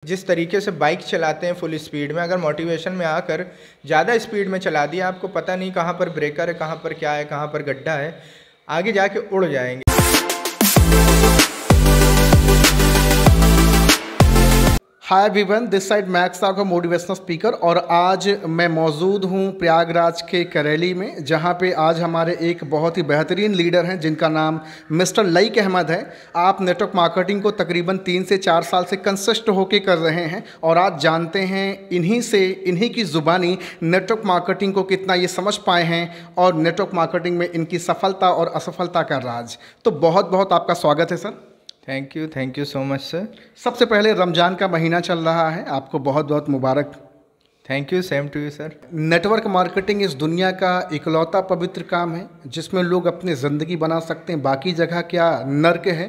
जिस तरीके से बाइक चलाते हैं फुल स्पीड में, अगर मोटिवेशन में आकर ज़्यादा स्पीड में चला दिया, आपको पता नहीं कहाँ पर ब्रेकर है, कहाँ पर क्या है, कहाँ पर गड्ढा है, आगे जाके उड़ जाएंगे। Hi everyone, this side max आपका मोटिवेशनल स्पीकर। और आज मैं मौजूद हूं प्रयागराज के करेली में, जहां पे आज हमारे एक बहुत ही बेहतरीन लीडर हैं जिनका नाम मिस्टर लईक अहमद है। आप नेटवर्क मार्केटिंग को तकरीबन 3 से 4 साल से कंसिस्ट होके कर रहे हैं और आज जानते हैं इन्हीं की ज़ुबानी नेटवर्क मार्केटिंग को कितना ये समझ पाए हैं और नेटवर्क मार्केटिंग में इनकी सफलता और असफलता का राज। तो बहुत बहुत आपका स्वागत है sir. Thank you so much sir. सबसे पहले रमज़ान का महीना चल रहा है, आपको बहुत बहुत मुबारक। Thank you, same to you sir. Network marketing इस दुनिया का इकलौता पवित्र काम है जिसमें लोग अपनी ज़िंदगी बना सकते हैं। बाकी जगह क्या नर्क है,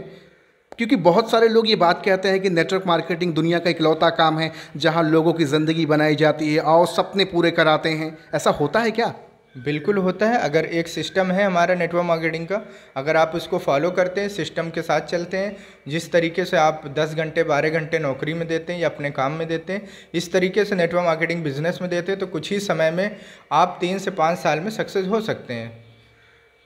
क्योंकि बहुत सारे लोग ये बात कहते हैं कि नेटवर्क मार्केटिंग दुनिया का इकलौता काम है जहां लोगों की ज़िंदगी बनाई जाती है और सपने पूरे कराते हैं। ऐसा होता है क्या? बिल्कुल होता है। अगर एक सिस्टम है हमारा नेटवर्क मार्केटिंग का, अगर आप उसको फॉलो करते हैं, सिस्टम के साथ चलते हैं, जिस तरीके से आप 10 घंटे 12 घंटे नौकरी में देते हैं या अपने काम में देते हैं, इस तरीके से नेटवर्क मार्केटिंग बिजनेस में देते हैं, तो कुछ ही समय में आप 3 से 5 साल में सक्सेस हो सकते हैं।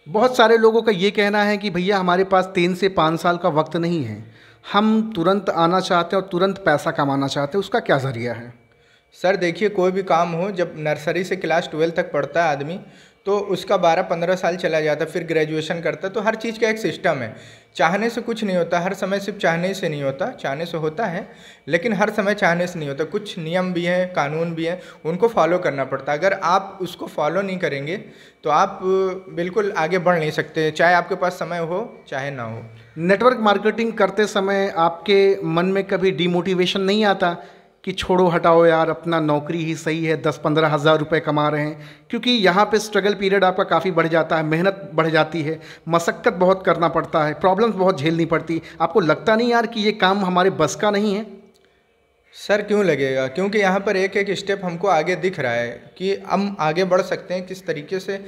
बहुत सारे लोगों का ये कहना है कि भैया हमारे पास 3 से 5 साल का वक्त नहीं है, हम तुरंत आना चाहते हैं और तुरंत पैसा कमाना चाहते हैं, उसका क्या ज़रिया है? सर देखिए, कोई भी काम हो, जब नर्सरी से क्लास 12 तक पढ़ता है आदमी, तो उसका 12-15 साल चला जाता है, फिर ग्रेजुएशन करता है। तो हर चीज़ का एक सिस्टम है। चाहने से कुछ नहीं होता, हर समय सिर्फ चाहने से नहीं होता। चाहने से होता है लेकिन हर समय चाहने से नहीं होता। कुछ नियम भी हैं, कानून भी हैं, उनको फॉलो करना पड़ता है। अगर आप उसको फॉलो नहीं करेंगे तो आप बिल्कुल आगे बढ़ नहीं सकते, चाहे आपके पास समय हो चाहे ना हो। नेटवर्क मार्केटिंग करते समय आपके मन में कभी डिमोटिवेशन नहीं आता कि छोड़ो हटाओ यार, अपना नौकरी ही सही है, 10-15 हज़ार रुपये कमा रहे हैं? क्योंकि यहाँ पे स्ट्रगल पीरियड आपका काफ़ी बढ़ जाता है, मेहनत बढ़ जाती है, मशक्क़त बहुत करना पड़ता है, प्रॉब्लम्स बहुत झेलनी पड़ती। आपको लगता नहीं यार कि ये काम हमारे बस का नहीं है? सर क्यों लगेगा, क्योंकि यहाँ पर एक एक स्टेप हमको आगे दिख रहा है कि हम आगे बढ़ सकते हैं। किस तरीके से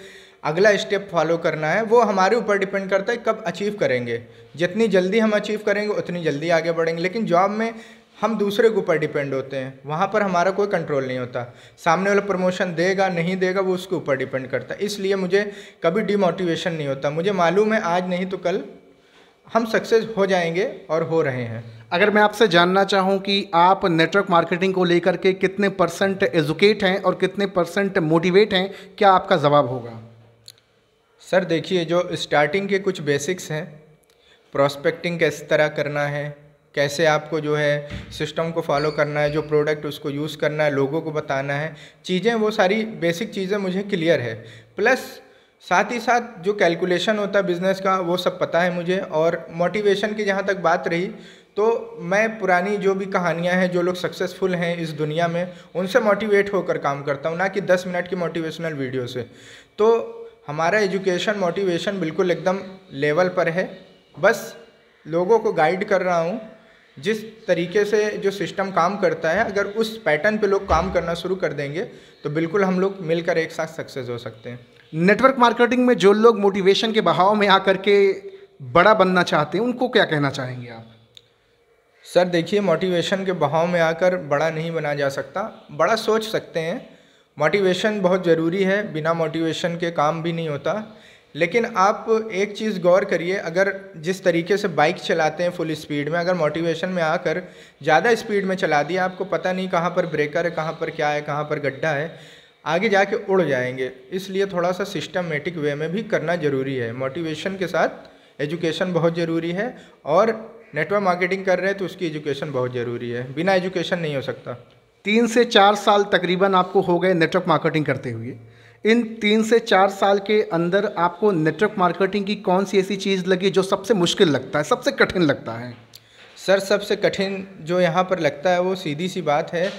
अगला स्टेप फॉलो करना है वो हमारे ऊपर डिपेंड करता है, कब अचीव करेंगे। जितनी जल्दी हम अचीव करेंगे उतनी जल्दी आगे बढ़ेंगे। लेकिन जॉब में हम दूसरे के ऊपर डिपेंड होते हैं, वहाँ पर हमारा कोई कंट्रोल नहीं होता। सामने वाला प्रमोशन देगा नहीं देगा वो उसके ऊपर डिपेंड करता है। इसलिए मुझे कभी डिमोटिवेशन नहीं होता। मुझे मालूम है आज नहीं तो कल हम सक्सेस हो जाएंगे और हो रहे हैं। अगर मैं आपसे जानना चाहूँ कि आप नेटवर्क मार्केटिंग को लेकर के कितने % एजुकेट हैं और कितने % मोटिवेट हैं, क्या आपका जवाब होगा? सर देखिए, जो स्टार्टिंग के कुछ बेसिक्स हैं, प्रोस्पेक्टिंग किस तरह करना है, कैसे आपको जो है सिस्टम को फॉलो करना है, जो प्रोडक्ट उसको यूज़ करना है, लोगों को बताना है, चीज़ें, वो सारी बेसिक चीज़ें मुझे क्लियर है। प्लस साथ ही साथ जो कैलकुलेशन होता है बिज़नेस का वो सब पता है मुझे। और मोटिवेशन की जहाँ तक बात रही, तो मैं पुरानी जो भी कहानियाँ हैं, जो लोग सक्सेसफुल हैं इस दुनिया में, उनसे मोटिवेट होकर काम करता हूँ, ना कि 10 मिनट की मोटिवेशनल वीडियो से। तो हमारा एजुकेशन मोटिवेशन बिल्कुल एकदम लेवल पर है। बस लोगों को गाइड कर रहा हूँ, जिस तरीके से जो सिस्टम काम करता है, अगर उस पैटर्न पे लोग काम करना शुरू कर देंगे तो बिल्कुल हम लोग मिलकर एक साथ सक्सेस हो सकते हैं। नेटवर्क मार्केटिंग में जो लोग मोटिवेशन के बहाव में आकर के बड़ा बनना चाहते हैं, उनको क्या कहना चाहेंगे आप? सर देखिए, मोटिवेशन के बहाव में आकर बड़ा नहीं बना जा सकता, बड़ा सोच सकते हैं। मोटिवेशन बहुत ज़रूरी है, बिना मोटिवेशन के काम भी नहीं होता। लेकिन आप एक चीज़ गौर करिए, अगर जिस तरीके से बाइक चलाते हैं फुल स्पीड में, अगर मोटिवेशन में आकर ज़्यादा स्पीड में चला दिया, आपको पता नहीं कहाँ पर ब्रेकर है, कहाँ पर क्या है, कहाँ पर गड्ढा है, आगे जाके उड़ जाएंगे। इसलिए थोड़ा सा सिस्टमेटिक वे में भी करना ज़रूरी है। मोटिवेशन के साथ एजुकेशन बहुत ज़रूरी है, और नेटवर्क मार्केटिंग कर रहे हैं तो उसकी एजुकेशन बहुत ज़रूरी है, बिना एजुकेशन नहीं हो सकता। 3 से 4 साल तकरीबन आपको हो गए नेटवर्क मार्केटिंग करते हुए। इन 3 से 4 साल के अंदर आपको नेटवर्क मार्केटिंग की कौन सी ऐसी चीज़ लगी जो सबसे मुश्किल लगता है, सबसे कठिन लगता है? सर सबसे कठिन जो यहाँ पर लगता है वो सीधी सी बात है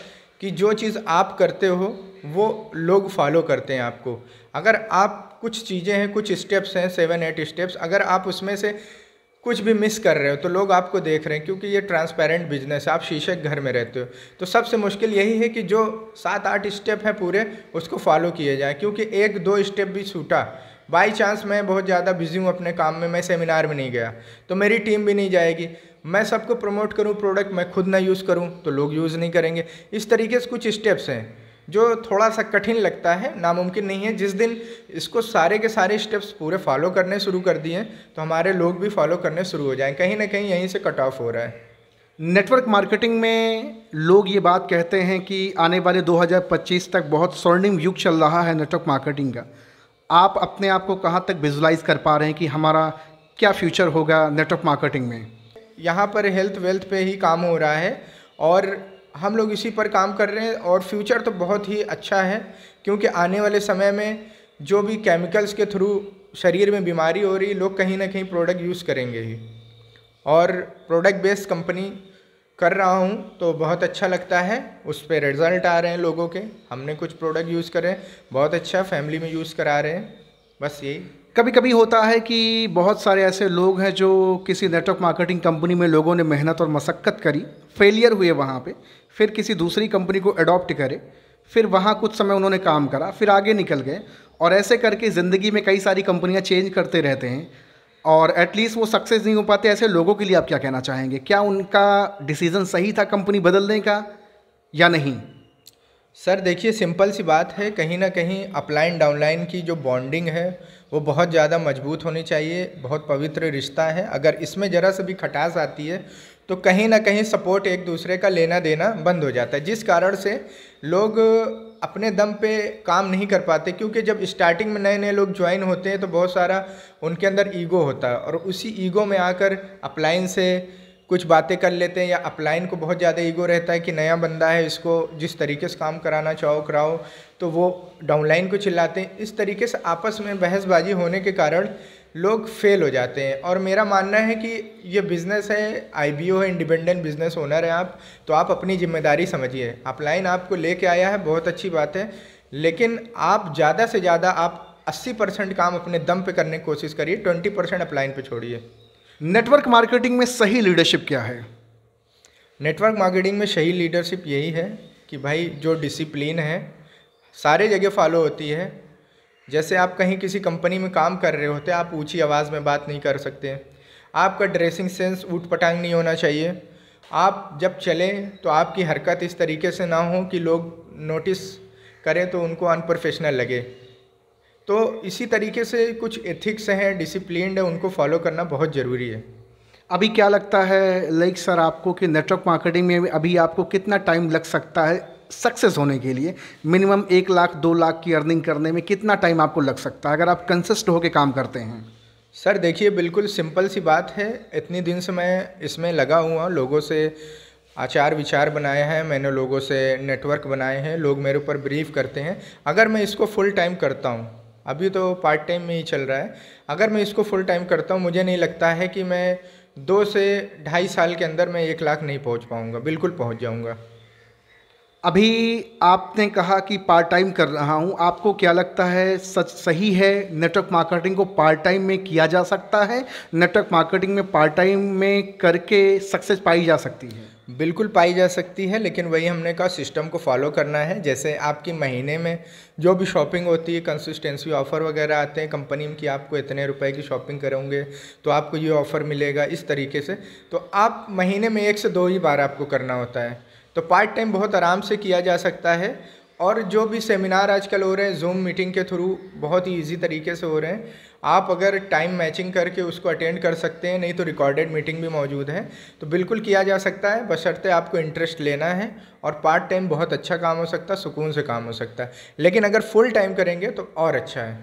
कि जो चीज़ आप करते हो वो लोग फॉलो करते हैं आपको। अगर आप कुछ चीज़ें हैं, कुछ स्टेप्स हैं, 7-8 स्टेप्स, अगर आप उसमें से कुछ भी मिस कर रहे हो तो लोग आपको देख रहे हैं, क्योंकि ये ट्रांसपेरेंट बिजनेस है, आप शीशे के घर में रहते हो। तो सबसे मुश्किल यही है कि जो 7-8 स्टेप हैं पूरे, उसको फॉलो किए जाए। क्योंकि 1-2 स्टेप भी छूटा, बाई चांस मैं बहुत ज़्यादा बिजी हूँ अपने काम में, मैं सेमिनार में नहीं गया तो मेरी टीम भी नहीं जाएगी, मैं सबको प्रमोट करूं प्रोडक्ट, मैं खुद ना यूज़ करूं तो लोग यूज़ नहीं करेंगे। इस तरीके से कुछ स्टेप्स हैं जो थोड़ा सा कठिन लगता है, नामुमकिन नहीं है। जिस दिन इसको सारे के सारे स्टेप्स पूरे फॉलो करने शुरू कर दिए तो हमारे लोग भी फॉलो करने शुरू हो जाएं। कहीं ना कहीं यहीं से कट ऑफ हो रहा है। नेटवर्क मार्केटिंग में लोग ये बात कहते हैं कि आने वाले 2025 तक बहुत स्वर्णिम युग चल रहा है नेटवर्क मार्केटिंग का। आप अपने आप को कहाँ तक विजुलाइज कर पा रहे हैं कि हमारा क्या फ्यूचर होगा नेटवर्क मार्केटिंग में? यहाँ पर हेल्थ वेल्थ पे ही काम हो रहा है और हम लोग इसी पर काम कर रहे हैं और फ्यूचर तो बहुत ही अच्छा है, क्योंकि आने वाले समय में जो भी केमिकल्स के थ्रू शरीर में बीमारी हो रही, लोग कहीं ना कहीं प्रोडक्ट यूज़ करेंगे ही। और प्रोडक्ट बेस्ड कंपनी कर रहा हूँ तो बहुत अच्छा लगता है, उस पर रिजल्ट आ रहे हैं लोगों के। हमने कुछ प्रोडक्ट यूज़ करे, बहुत अच्छा, फैमिली में यूज़ करा रहे हैं, बस यही। कभी कभी होता है कि बहुत सारे ऐसे लोग हैं जो किसी नेटवर्क मार्केटिंग कंपनी में लोगों ने मेहनत और मशक्क़त करी, फेलियर हुए वहाँ पे, फिर किसी दूसरी कंपनी को अडॉप्ट करे, फिर वहाँ कुछ समय उन्होंने काम करा, फिर आगे निकल गए और ऐसे करके ज़िंदगी में कई सारी कंपनियाँ चेंज करते रहते हैं और एटलीस्ट वो सक्सेस नहीं हो पाते। ऐसे लोगों के लिए आप क्या कहना चाहेंगे? क्या उनका डिसीज़न सही था कंपनी बदलने का या नहीं? सर देखिए, सिंपल सी बात है, कहीं ना कहीं अपलाइन डाउनलाइन की जो बॉन्डिंग है वो बहुत ज़्यादा मजबूत होनी चाहिए, बहुत पवित्र रिश्ता है। अगर इसमें ज़रा सा भी खटास आती है तो कहीं ना कहीं सपोर्ट एक दूसरे का लेना देना बंद हो जाता है, जिस कारण से लोग अपने दम पे काम नहीं कर पाते। क्योंकि जब स्टार्टिंग में नए नए लोग ज्वाइन होते हैं तो बहुत सारा उनके अंदर ईगो होता है और उसी ईगो में आकर अपलाइन से कुछ बातें कर लेते हैं, या अपलाइन को बहुत ज़्यादा ईगो रहता है कि नया बंदा है, इसको जिस तरीके से काम कराना चाहो कराओ, तो वो डाउनलाइन को चिल्लाते हैं। इस तरीके से आपस में बहसबाजी होने के कारण लोग फेल हो जाते हैं। और मेरा मानना है कि ये बिज़नेस है, IBO है, इंडिपेंडेंट बिजनेस ओनर है आप, तो आप अपनी जिम्मेदारी समझिए। अपलाइन आपको लेके आया है, बहुत अच्छी बात है, लेकिन आप ज़्यादा से ज़्यादा आप 80% काम अपने दम पे करने की कोशिश करिए, 20% अपलाइन पे छोड़िए। नेटवर्क मार्केटिंग में सही लीडरशिप क्या है? नेटवर्क मार्केटिंग में सही लीडरशिप यही है कि भाई जो डिसिप्लिन है सारे जगह फॉलो होती है। जैसे आप कहीं किसी कंपनी में काम कर रहे होते हैं, आप ऊंची आवाज़ में बात नहीं कर सकते, आपका ड्रेसिंग सेंस ऊट पटांग नहीं होना चाहिए, आप जब चलें तो आपकी हरकत इस तरीके से ना हो कि लोग नोटिस करें तो उनको अनप्रोफेशनल लगे। तो इसी तरीके से कुछ एथिक्स हैं, डिसिप्लिन है, उनको फॉलो करना बहुत ज़रूरी है। अभी क्या लगता है लाइक सर आपको कि नेटवर्क मार्केटिंग में अभी आपको कितना टाइम लग सकता है सक्सेस होने के लिए? मिनिमम 1 लाख 2 लाख की अर्निंग करने में कितना टाइम आपको लग सकता है अगर आप कंसिस्ट होकर काम करते हैं? सर देखिए, बिल्कुल सिंपल सी बात है, इतनी दिन से मैं इसमें लगा हुआ, लोगों से आचार विचार बनाए हैं मैंने, लोगों से नेटवर्क बनाए हैं, लोग मेरे ऊपर ब्रीफ करते हैं। अगर मैं इसको फुल टाइम करता हूँ, अभी तो पार्ट टाइम में ही चल रहा है, अगर मैं इसको फुल टाइम करता हूँ, मुझे नहीं लगता है कि मैं 2 से 2.5 साल के अंदर मैं 1 लाख नहीं पहुँच पाऊँगा, बिल्कुल पहुँच जाऊँगा। अभी आपने कहा कि पार्ट टाइम कर रहा हूँ, आपको क्या लगता है सच सही है नेटवर्क मार्केटिंग को पार्ट टाइम में किया जा सकता है? नेटवर्क मार्केटिंग में पार्ट टाइम में करके सक्सेस पाई जा सकती है? बिल्कुल पाई जा सकती है, लेकिन वही हमने कहा सिस्टम को फॉलो करना है। जैसे आपकी महीने में जो भी शॉपिंग होती है, कंसिस्टेंसी ऑफ़र वगैरह आते हैं कंपनी में कि आपको इतने रुपए की शॉपिंग करोगे तो आपको ये ऑफ़र मिलेगा, इस तरीके से। तो आप महीने में 1 से 2 ही बार आपको करना होता है, तो पार्ट टाइम बहुत आराम से किया जा सकता है। और जो भी सेमिनार आजकल हो रहे हैं जूम मीटिंग के थ्रू, बहुत ही ईजी तरीके से हो रहे हैं, आप अगर टाइम मैचिंग करके उसको अटेंड कर सकते हैं, नहीं तो रिकॉर्डेड मीटिंग भी मौजूद है, तो बिल्कुल किया जा सकता है, बशर्ते आपको इंटरेस्ट लेना है। और पार्ट टाइम बहुत अच्छा काम हो सकता है, सुकून से काम हो सकता है, लेकिन अगर फुल टाइम करेंगे तो और अच्छा है।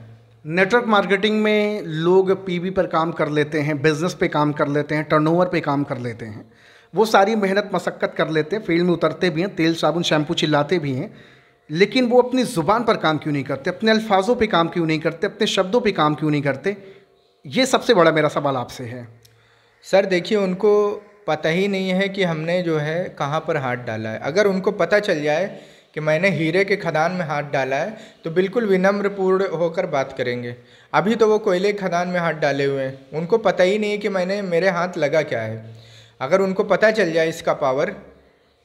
नेटवर्क मार्केटिंग में लोग पीवी पर काम कर लेते हैं, बिजनेस पे काम कर लेते हैं, टर्नओवर पे काम कर लेते हैं, वो सारी मेहनत मशक्क़त कर लेते हैं, फील्ड में उतरते भी हैं, तेल साबुन शैम्पू चिल्लाते भी हैं, लेकिन वो अपनी ज़ुबान पर काम क्यों नहीं करते, अपने अल्फाजों पे काम क्यों नहीं करते, अपने शब्दों पे काम क्यों नहीं करते? ये सबसे बड़ा मेरा सवाल आपसे है। सर देखिए, उनको पता ही नहीं है कि हमने जो है कहाँ पर हाथ डाला है। अगर उनको पता चल जाए कि मैंने हीरे के खदान में हाथ डाला है तो बिल्कुल विनम्रपूर्ण होकर बात करेंगे। अभी तो वो कोयले के खदान में हाथ डाले हुए हैं, उनको पता ही नहीं है कि मेरे हाथ लगा क्या है। अगर उनको पता चल जाए इसका पावर,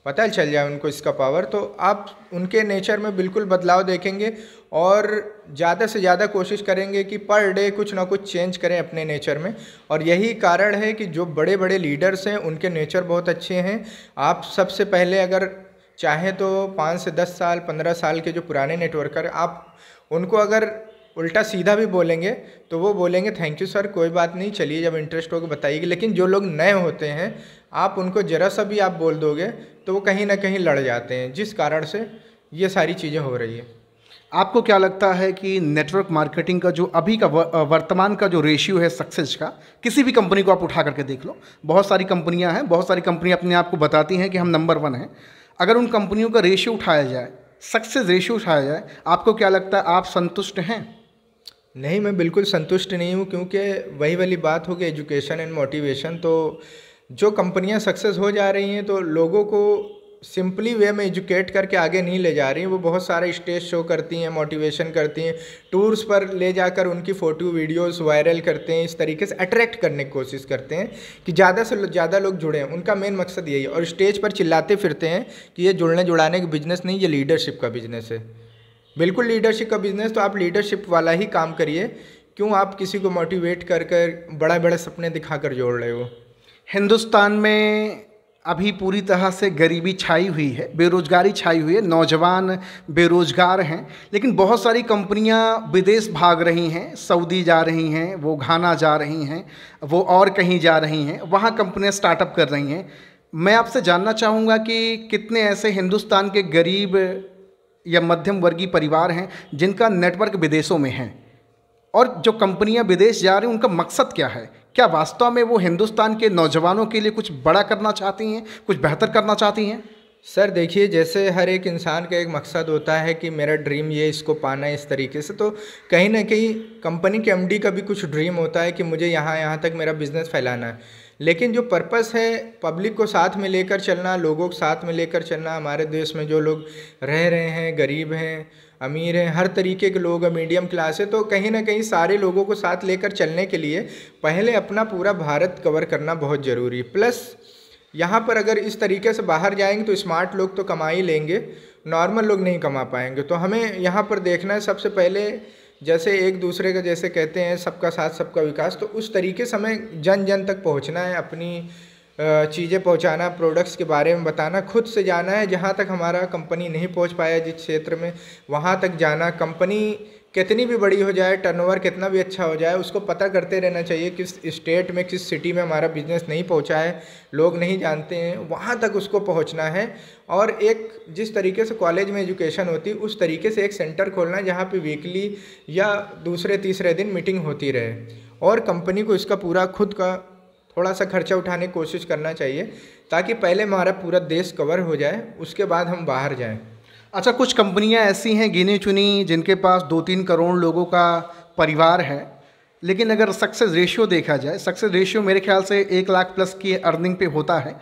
पता चल जाए उनको इसका पावर, तो आप उनके नेचर में बिल्कुल बदलाव देखेंगे और ज़्यादा से ज़्यादा कोशिश करेंगे कि पर डे कुछ ना कुछ चेंज करें अपने नेचर में। और यही कारण है कि जो बड़े बड़े लीडर्स हैं उनके नेचर बहुत अच्छे हैं। आप सबसे पहले अगर चाहें तो 5 से 10 साल 15 साल के जो पुराने नेटवर्कर, आप उनको अगर उल्टा सीधा भी बोलेंगे तो वो बोलेंगे थैंक यू सर, कोई बात नहीं, चलिए जब इंटरेस्ट होगा बताइएगा। लेकिन जो लोग नए होते हैं, आप उनको ज़रा सा भी आप बोल दोगे तो वो कहीं ना कहीं लड़ जाते हैं, जिस कारण से ये सारी चीज़ें हो रही है। आपको क्या लगता है कि नेटवर्क मार्केटिंग का जो अभी का वर्तमान का जो रेशियो है सक्सेस का, किसी भी कंपनी को आप उठा करके देख लो, बहुत सारी कंपनियां हैं, बहुत सारी कंपनियां अपने आप को बताती हैं कि हम नंबर 1 हैं। अगर उन कंपनियों का रेशियो उठाया जाए, सक्सेस रेशियो उठाया जाए, आपको क्या लगता है, आप संतुष्ट हैं? नहीं, मैं बिल्कुल संतुष्ट नहीं हूँ, क्योंकि वही वाली बात हो गई एजुकेशन एंड मोटिवेशन। तो जो कंपनियाँ सक्सेस हो जा रही हैं तो लोगों को सिंपली वे में एजुकेट करके आगे नहीं ले जा रही हैं। वो बहुत सारे स्टेज शो करती हैं, मोटिवेशन करती हैं, टूर्स पर ले जाकर उनकी फ़ोटो वीडियोस वायरल करते हैं, इस तरीके से अट्रैक्ट करने की कोशिश करते हैं कि ज़्यादा से ज़्यादा लोग जुड़ें। उनका मेन मकसद यही है, और स्टेज पर चिल्लाते फिरते हैं कि ये जुड़ने जुड़ाने का बिजनेस नहीं, ये लीडरशिप का बिजनेस है। बिल्कुल लीडरशिप का बिजनेस, तो आप लीडरशिप वाला ही काम करिए। क्यों आप किसी को मोटिवेट कर कर बड़ा बड़ा सपने दिखाकर जोड़ रहे हो? हिंदुस्तान में अभी पूरी तरह से गरीबी छाई हुई है, बेरोजगारी छाई हुई है, नौजवान बेरोजगार हैं, लेकिन बहुत सारी कंपनियां विदेश भाग रही हैं, सऊदी जा रही हैं, वो घाना जा रही हैं, वो और कहीं जा रही हैं, वहाँ कंपनियां स्टार्टअप कर रही हैं। मैं आपसे जानना चाहूँगा कि कितने ऐसे हिंदुस्तान के गरीब या मध्यम वर्गीय परिवार हैं जिनका नेटवर्क विदेशों में है, और जो कंपनियां विदेश जा रही हैं उनका मकसद क्या है? क्या वास्तव में वो हिंदुस्तान के नौजवानों के लिए कुछ बड़ा करना चाहती हैं, कुछ बेहतर करना चाहती हैं? सर देखिए, जैसे हर एक इंसान का एक मकसद होता है कि मेरा ड्रीम ये, इसको पाना है, इस तरीके से। तो कहीं ना कहीं कंपनी के एमडी का भी कुछ ड्रीम होता है कि मुझे यहाँ तक मेरा बिजनेस फैलाना है। लेकिन जो पर्पस है पब्लिक को साथ में लेकर चलना, लोगों को साथ में लेकर चलना। हमारे देश में जो लोग रह रहे हैं, गरीब हैं, अमीर हैं, हर तरीके के लोग हैं, मीडियम क्लास है, तो कहीं ना कहीं सारे लोगों को साथ लेकर चलने के लिए पहले अपना पूरा भारत कवर करना बहुत ज़रूरी है। प्लस यहाँ पर अगर इस तरीके से बाहर जाएंगे तो स्मार्ट लोग तो कमा ही लेंगे, नॉर्मल लोग नहीं कमा पाएंगे। तो हमें यहाँ पर देखना है सबसे पहले, जैसे एक दूसरे का जैसे कहते हैं सबका साथ सबका विकास, तो उस तरीके से हमें जन जन तक पहुँचना है, अपनी चीज़ें पहुंचाना, प्रोडक्ट्स के बारे में बताना, खुद से जाना है जहां तक हमारा कंपनी नहीं पहुंच पाया जिस क्षेत्र में, वहां तक जाना। कंपनी कितनी भी बड़ी हो जाए, टर्नओवर कितना भी अच्छा हो जाए, उसको पता करते रहना चाहिए किस स्टेट में, किस सिटी में हमारा बिजनेस नहीं पहुंचा है, लोग नहीं जानते हैं, वहां तक उसको पहुंचना है। और एक जिस तरीके से कॉलेज में एजुकेशन होती है उस तरीके से एक सेंटर खोलना है जहाँ पे वीकली या दूसरे तीसरे दिन मीटिंग होती रहे, और कंपनी को इसका पूरा खुद का थोड़ा सा खर्चा उठाने की कोशिश करना चाहिए, ताकि पहले हमारा पूरा देश कवर हो जाए, उसके बाद हम बाहर जाएं। अच्छा, कुछ कंपनियां ऐसी हैं गिनी चुनी जिनके पास 2-3 करोड़ लोगों का परिवार है, लेकिन अगर सक्सेस रेशियो देखा जाए, सक्सेस रेशियो मेरे ख्याल से 1 लाख प्लस की अर्निंग पे होता है।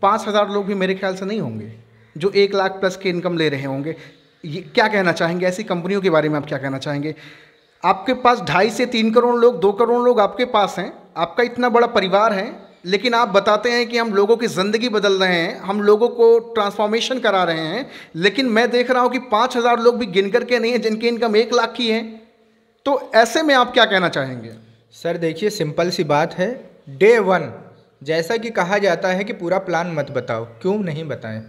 5,000 लोग भी मेरे ख्याल से नहीं होंगे जो 1 लाख प्लस की इनकम ले रहे होंगे। ये क्या कहना चाहेंगे, ऐसी कंपनियों के बारे में आप क्या कहना चाहेंगे? आपके पास 2.5 से 3 करोड़ लोग, 2 करोड़ लोग आपके पास हैं, आपका इतना बड़ा परिवार है, लेकिन आप बताते हैं कि हम लोगों की ज़िंदगी बदल रहे हैं, हम लोगों को ट्रांसफॉर्मेशन करा रहे हैं, लेकिन मैं देख रहा हूं कि 5,000 लोग भी गिन करके नहीं है जिनकी इनकम 1 लाख की है। तो ऐसे में आप क्या कहना चाहेंगे? सर देखिए, सिंपल सी बात है, डे 1 जैसा कि कहा जाता है कि पूरा प्लान मत बताओ, क्यों नहीं बताएं।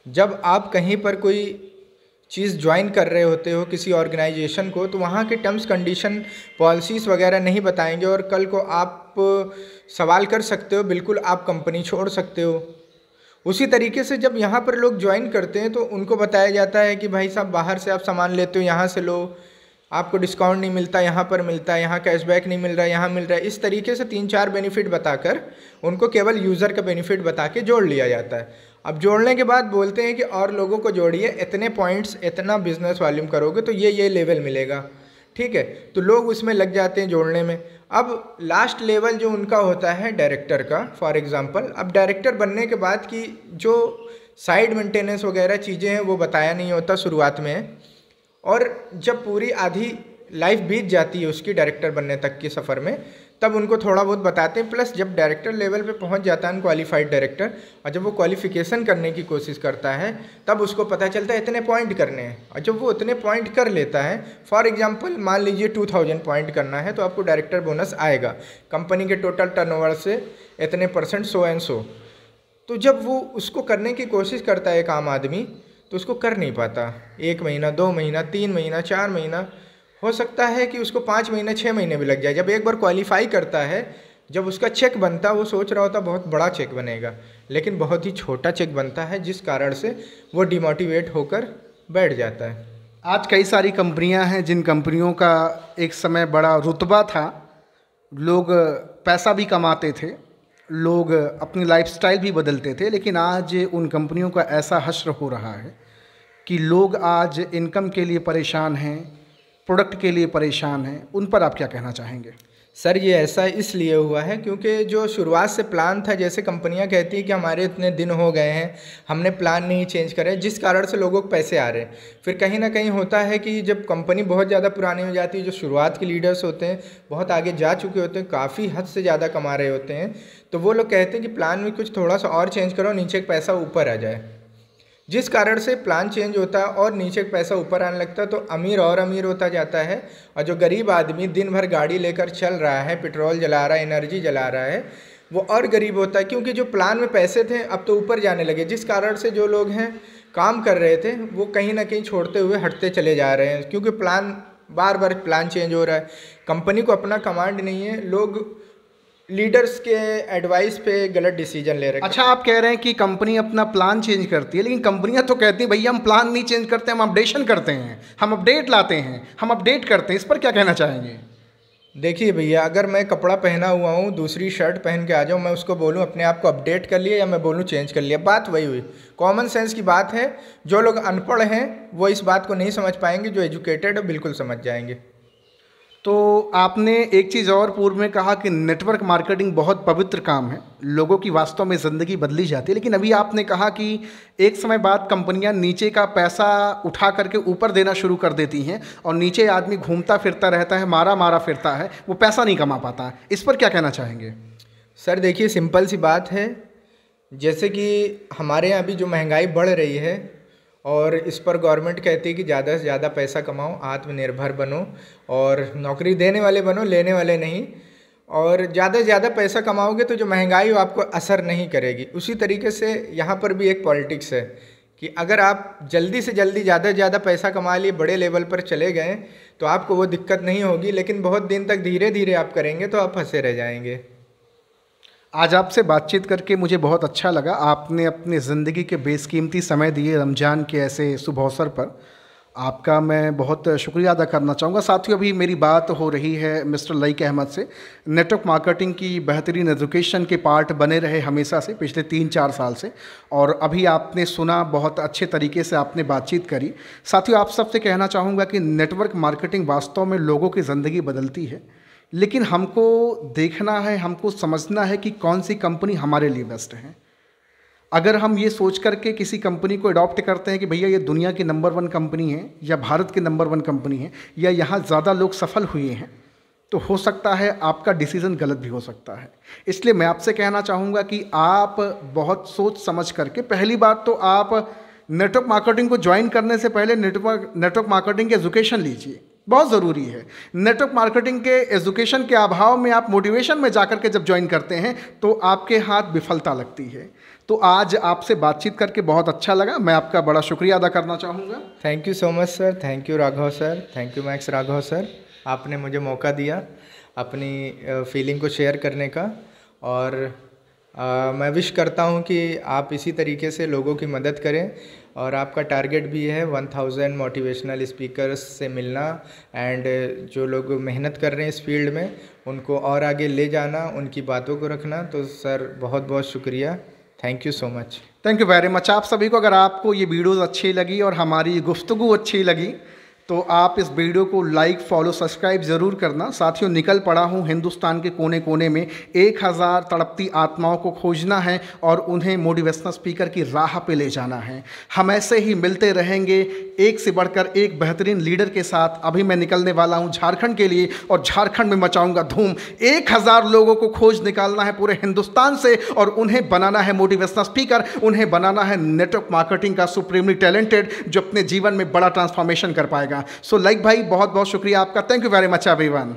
जब आप कहीं पर कोई चीज़ ज्वाइन कर रहे होते हो किसी ऑर्गेनाइजेशन को, तो वहाँ के टर्म्स कंडीशन पॉलिसीज़ वगैरह नहीं बताएंगे, और कल को आप सवाल कर सकते हो, बिल्कुल आप कंपनी छोड़ सकते हो। उसी तरीके से जब यहाँ पर लोग ज्वाइन करते हैं तो उनको बताया जाता है कि भाई साहब बाहर से आप सामान लेते हो, यहाँ से लो, आपको डिस्काउंट नहीं मिलता, यहाँ पर मिलता है, यहाँ कैशबैक नहीं मिल रहा है, यहाँ मिल रहा है। इस तरीके से 3-4 बेनिफिट बताकर उनको केवल यूज़र का बेनिफिट बता के जोड़ लिया जाता है। अब जोड़ने के बाद बोलते हैं कि और लोगों को जोड़िए, इतने पॉइंट्स, इतना बिजनेस वॉल्यूम करोगे तो ये लेवल मिलेगा, ठीक है। तो लोग उसमें लग जाते हैं जोड़ने में। अब लास्ट लेवल जो उनका होता है डायरेक्टर का, फॉर एग्जांपल, अब डायरेक्टर बनने के बाद की जो साइड मेंटेनेंस वगैरह चीज़ें हैं वो बताया नहीं होता शुरुआत में, और जब पूरी आधी लाइफ बीत जाती है उसकी डायरेक्टर बनने तक के सफ़र में, तब उनको थोड़ा बहुत बताते हैं। प्लस जब डायरेक्टर लेवल पे पहुंच जाता है अनक्वालिफाइड डायरेक्टर, और जब वो क्वालिफिकेशन करने की कोशिश करता है तब उसको पता चलता है इतने पॉइंट करने हैं। और जब वो इतने पॉइंट कर लेता है, फॉर एग्जांपल मान लीजिए 2000 पॉइंट करना है, तो आपको डायरेक्टर बोनस आएगा कंपनी के टोटल टर्नओवर से इतने % सो एंड सो। तो जब वो उसको करने की कोशिश करता है एक आम आदमी, तो उसको कर नहीं पाता। 1 महीना, 2 महीना, 3 महीना, 4 महीना, हो सकता है कि उसको 5 महीने, 6 महीने भी लग जाए। जब एक बार क्वालिफाई करता है, जब उसका चेक बनता, वो सोच रहा होता बहुत बड़ा चेक बनेगा, लेकिन बहुत ही छोटा चेक बनता है, जिस कारण से वो डिमोटिवेट होकर बैठ जाता है। आज कई सारी कंपनियां हैं जिन कंपनियों का एक समय बड़ा रुतबा था, लोग पैसा भी कमाते थे, लोग अपनी लाइफस्टाइल भी बदलते थे, लेकिन आज उन कंपनियों का ऐसा हश्र हो रहा है कि लोग आज इनकम के लिए परेशान हैं, प्रोडक्ट के लिए परेशान हैं। उन पर आप क्या कहना चाहेंगे? सर ये ऐसा इसलिए हुआ है क्योंकि जो शुरुआत से प्लान था, जैसे कंपनियां कहती हैं कि हमारे इतने दिन हो गए हैं, हमने प्लान नहीं चेंज करे, जिस कारण से लोगों को पैसे आ रहे हैं। फिर कहीं ना कहीं होता है कि जब कंपनी बहुत ज़्यादा पुरानी हो जाती है, जो शुरुआत के लीडर्स होते हैं बहुत आगे जा चुके होते हैं, काफ़ी हद से ज़्यादा कमा रहे होते हैं, तो वो लोग कहते हैं कि प्लान में कुछ थोड़ा सा और चेंज करो, नीचे का पैसा ऊपर आ जाए। जिस कारण से प्लान चेंज होता है और नीचे का पैसा ऊपर आने लगता है, तो अमीर और अमीर होता जाता है, और जो गरीब आदमी दिन भर गाड़ी लेकर चल रहा है, पेट्रोल जला रहा है, एनर्जी जला रहा है, वो और गरीब होता है। क्योंकि जो प्लान में पैसे थे अब तो ऊपर जाने लगे, जिस कारण से जो लोग हैं काम कर रहे थे वो कहीं ना कहीं छोड़ते हुए हटते चले जा रहे हैं, क्योंकि प्लान बार बार प्लान चेंज हो रहा है। कंपनी को अपना कमांड नहीं है, लोग लीडर्स के एडवाइस पे गलत डिसीजन ले रहे हैं। अच्छा, आप कह रहे हैं कि कंपनी अपना प्लान चेंज करती है, लेकिन कंपनियां तो कहती हैं भैया हम प्लान नहीं चेंज करते, हम अपडेशन करते हैं, हम अपडेट लाते हैं, हम अपडेट करते हैं। इस पर क्या कहना चाहेंगे? देखिए भैया, अगर मैं कपड़ा पहना हुआ हूँ, दूसरी शर्ट पहन के आ जाऊँ, मैं उसको बोलूँ अपने आप को अपडेट कर लिया, या मैं बोलूँ चेंज कर लिया, बात वही हुई। कॉमन सेंस की बात है। जो लोग अनपढ़ हैं वो इस बात को नहीं समझ पाएंगे, जो एजुकेटेड है बिल्कुल समझ जाएंगे। तो आपने एक चीज़ और पूर्व में कहा कि नेटवर्क मार्केटिंग बहुत पवित्र काम है, लोगों की वास्तव में ज़िंदगी बदली जाती है, लेकिन अभी आपने कहा कि एक समय बाद कंपनियां नीचे का पैसा उठा करके ऊपर देना शुरू कर देती हैं, और नीचे आदमी घूमता फिरता रहता है, मारा मारा फिरता है, वो पैसा नहीं कमा पाता। इस पर क्या कहना चाहेंगे? सर देखिए, सिंपल सी बात है, जैसे कि हमारे यहाँ भी जो महंगाई बढ़ रही है और इस पर गवर्नमेंट कहती है कि ज़्यादा से ज़्यादा पैसा कमाओ, आत्मनिर्भर बनो और नौकरी देने वाले बनो, लेने वाले नहीं। और ज़्यादा से ज़्यादा पैसा कमाओगे तो जो महंगाई वो आपको असर नहीं करेगी। उसी तरीके से यहाँ पर भी एक पॉलिटिक्स है कि अगर आप जल्दी से जल्दी ज़्यादा से ज़्यादा पैसा कमा लिए, बड़े लेवल पर चले गए, तो आपको वो दिक्कत नहीं होगी, लेकिन बहुत दिन तक धीरे धीरे आप करेंगे तो आप फंसे रह जाएंगे। आज आपसे बातचीत करके मुझे बहुत अच्छा लगा। आपने अपनी ज़िंदगी के बेशकीमती समय दिए रमज़ान के ऐसे शुभ अवसर पर, आपका मैं बहुत शुक्रिया अदा करना चाहूँगा। साथियों, अभी मेरी बात हो रही है मिस्टर लईक अहमद से। नेटवर्क मार्केटिंग की बेहतरीन एजुकेशन के पार्ट बने रहे हमेशा से, पिछले 3-4 साल से, और अभी आपने सुना, बहुत अच्छे तरीके से आपने बातचीत करी। साथियों, आप सबसे कहना चाहूँगा कि नेटवर्क मार्केटिंग वास्तव में लोगों की ज़िंदगी बदलती है, लेकिन हमको देखना है, हमको समझना है कि कौन सी कंपनी हमारे लिए बेस्ट है। अगर हम ये सोच करके किसी कंपनी को अडॉप्ट करते हैं कि भैया ये दुनिया की नंबर 1 कंपनी है, या भारत की नंबर 1 कंपनी है, या यहाँ ज़्यादा लोग सफल हुए हैं, तो हो सकता है आपका डिसीज़न गलत भी हो सकता है। इसलिए मैं आपसे कहना चाहूँगा कि आप बहुत सोच समझ करके, पहली बात तो आप नेटवर्क मार्केटिंग को ज्वाइन करने से पहले नेटवर्क मार्केटिंग की एजुकेशन लीजिए, बहुत ज़रूरी है। नेटवर्क मार्केटिंग के एजुकेशन के अभाव में आप मोटिवेशन में जाकर के जब ज्वाइन करते हैं तो आपके हाथ विफलता लगती है। तो आज आपसे बातचीत करके बहुत अच्छा लगा, मैं आपका बड़ा शुक्रिया अदा करना चाहूँगा। Thank you so much sir, thank you Raghav sir, thank you max Raghav sir. आपने मुझे मौका दिया अपनी फीलिंग को शेयर करने का, और मैं विश करता हूँ कि आप इसी तरीके से लोगों की मदद करें, और आपका टारगेट भी है 1000 मोटिवेशनल स्पीकर्स से मिलना, एंड जो लोग मेहनत कर रहे हैं इस फील्ड में उनको और आगे ले जाना, उनकी बातों को रखना। तो सर बहुत बहुत शुक्रिया, thank you so much. Thank you very much. आप सभी को, अगर आपको ये वीडियोज़ अच्छी लगी और हमारी गुफ्तगू अच्छी लगी, तो आप इस वीडियो को लाइक, फॉलो, सब्सक्राइब ज़रूर करना। साथियों, निकल पड़ा हूँ हिंदुस्तान के कोने कोने में, 1000 तड़पती आत्माओं को खोजना है और उन्हें मोटिवेशनल स्पीकर की राह पे ले जाना है। हम ऐसे ही मिलते रहेंगे एक से बढ़कर एक बेहतरीन लीडर के साथ। अभी मैं निकलने वाला हूँ झारखंड के लिए और झारखंड में मचाऊंगा धूम। 1000 लोगों को खोज निकालना है पूरे हिंदुस्तान से और उन्हें बनाना है मोटिवेशनल स्पीकर, उन्हें बनाना है नेटवर्क मार्केटिंग का सुप्रीमली टैलेंटेड, जो अपने जीवन में बड़ा ट्रांसफॉर्मेशन कर पाएगा। सो लाइक भाई, बहुत बहुत शुक्रिया आपका। Thank you very much everyone.